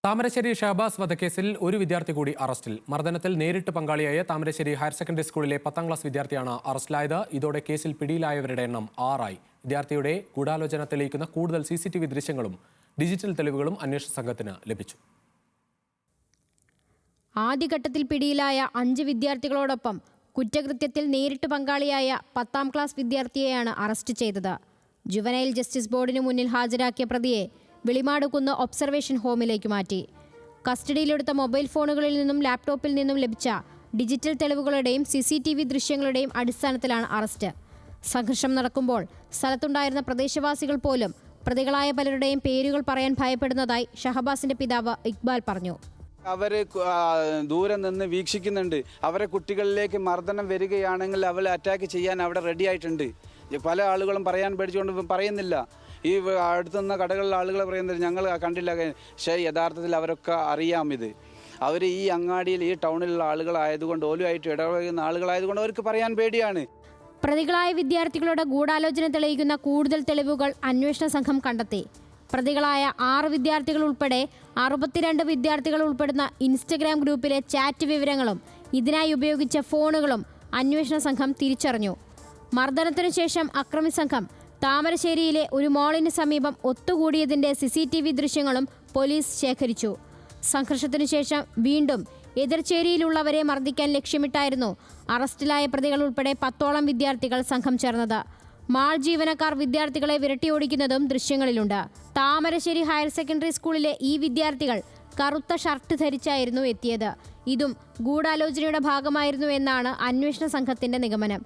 താമരശ്ശേരി ഷഹബാസ് വധക്കേസിൽ ഒരു വിദ്യാർത്ഥി കൂടി അറസ്റ്റിൽ. മർദ്ദനത്തിൽ നേരിട്ട് പങ്കാളിയായ താമരശ്ശേരി ഹയർ സെക്കൻഡറി സ്കൂളിലെ 10ാം ക്ലാസ് വിദ്യാർത്ഥിയാണ് അറസ്റ്റിലായത്. ഇതോടെ കേസിൽ പിടിയിലായവരുടെ എണ്ണം 6 വിദ്യാർത്ഥിയുടെ ഗൂഢാലോചന തെളിയിക്കുന്ന കൂടുതൽ CCTV ദൃശ്യങ്ങളും ഡിജിറ്റൽ തെളിവുകളും അന്വേഷണ സംഘത്തിന് ലഭിച്ചു. ആദ്യഘട്ടത്തിൽ പിടിയിലായ 5 വിദ്യാർത്ഥികളോടൊപ്പം കുറ്റകൃത്യത്തിൽ നേരിട്ട് പങ്കാളിയായ 10ാം ക്ലാസ് വിദ്യാർത്ഥിയെയാണ് അറസ്റ്റ് ചെയ്തത്. ജുവനൈൽ ജസ്റ്റിസ് ബോർഡിന് മുന്നിൽ ഹാജരാക്കിയ പ്രതിയെ വിളിമാടുകുന്ന് ഒബ്സർവേഷൻ ഹോമിലേക്ക് മാറ്റി. കസ്റ്റഡിയിലെടുത്ത മൊബൈൽ ഫോണുകളിൽ നിന്നും ലാപ്ടോപ്പിൽ നിന്നും ലഭിച്ച ഡിജിറ്റൽ തെളിവുകളുടെയും CCTV ദൃശ്യങ്ങളുടെയും അടിസ്ഥാനത്തിലാണ് അറസ്റ്റ്. സംഘർഷം നടക്കുമ്പോൾ സ്ഥലത്തുണ്ടായിരുന്ന പ്രദേശവാസികൾ പോലും പ്രതികളായ പലരുടെയും പേരുകൾ പറയാൻ ഭയപ്പെടുന്നതായി ഷഹബാസിന്റെ പിതാവ് ഇക്ബാൽ പറഞ്ഞു. അവർ ദൂരെ നിന്ന് വീക്ഷിക്കുന്നുണ്ട്. അവരെ കുട്ടികളിലേക്ക് മർദ്ദനം വരികയാണെങ്കിൽ അവരെ അറ്റാക്ക് ചെയ്യാൻ അവിടെ റെഡി ആയിട്ടുണ്ട്. പല ആളുകളും പറയാൻ പേടിച്ചുകൊണ്ട് പറയുന്നില്ല. ഈ അടുത്തുനിന്ന കടകളിലെ ആളുകൾ പറയുന്നത് ഞങ്ങൾ കണ്ടില്ല. പക്ഷേ യഥാർത്ഥത്തിൽ അവരൊക്കെ അറിയാം. അവർ ഈ അങ്ങാടിയിൽ ഈ ടൗണിലുള്ള ആളുകളായതുകൊണ്ട് ഓലുമായിട്ട് ഇടപഴകുന്ന ആളുകളായതുകൊണ്ട് അവർക്ക് പറയാൻ പേടിയാണ്. പ്രതികളായ വിദ്യാർത്ഥികളുടെ ഗൂഢാലോചന തെളിയിക്കുന്ന കൂടുതൽ തെളിവുകൾ അന്വേഷണ സംഘം കണ്ടെത്തി. പ്രതികളായ 6 വിദ്യാർത്ഥികൾ ഉൾപ്പെടെ 62 വിദ്യാർത്ഥികൾ ഉൾപ്പെടുന്ന ഇൻസ്റ്റഗ്രാം ഗ്രൂപ്പിലെ ചാറ്റ് വിവരങ്ങളും ഇതിനായി ഉപയോഗിച്ച ഫോണുകളും അന്വേഷണ സംഘം തിരിച്ചറിഞ്ഞു. മർദ്ദനത്തിനു ശേഷം അക്രമി സംഘം താമരശ്ശേരിയിലെ ഒരു മാളിന് സമീപം ഒത്തുകൂടിയതിന്റെ CCTV ദൃശ്യങ്ങളും പോലീസ് ശേഖരിച്ചു. സംഘർഷത്തിനു ശേഷം വീണ്ടും എതിർചേരിയിലുള്ളവരെ മർദ്ദിക്കാൻ ലക്ഷ്യമിട്ടായിരുന്നു അറസ്റ്റിലായ പ്രതികൾ ഉൾപ്പെടെ 10ഓളം വിദ്യാർത്ഥികൾ സംഘം ചേർന്നത്. മാൾ ജീവനക്കാർ വിദ്യാർത്ഥികളെ വിരട്ടിയോടിക്കുന്നതും ദൃശ്യങ്ങളിലുണ്ട്. താമരശ്ശേരി ഹയർ സെക്കൻഡറി സ്കൂളിലെ ഈ വിദ്യാർത്ഥികൾ കറുത്ത ഷർട്ട് ധരിച്ചായിരുന്നു എത്തിയത്. ഇതും ഗൂഢാലോചനയുടെ ഭാഗമായിരുന്നു എന്നാണ് അന്വേഷണ സംഘത്തിന്റെ നിഗമനം.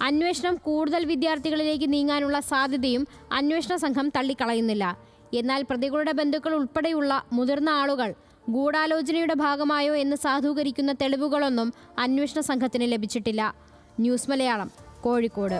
അന്വേഷണം കൂടുതൽ വിദ്യാർത്ഥികളിലേക്ക് നീങ്ങാനുള്ള സാധ്യതയും അന്വേഷണ സംഘം തള്ളിക്കളയുന്നില്ല. എന്നാൽ പ്രതികളുടെ ബന്ധുക്കൾ ഉൾപ്പെടെയുള്ള മുതിർന്ന ആളുകൾ ഗൂഢാലോചനയുടെ ഭാഗമായോ എന്ന് സാധൂകരിക്കുന്ന തെളിവുകളൊന്നും അന്വേഷണ സംഘത്തിന് ലഭിച്ചിട്ടില്ല. ന്യൂസ് മലയാളം, കോഴിക്കോട്.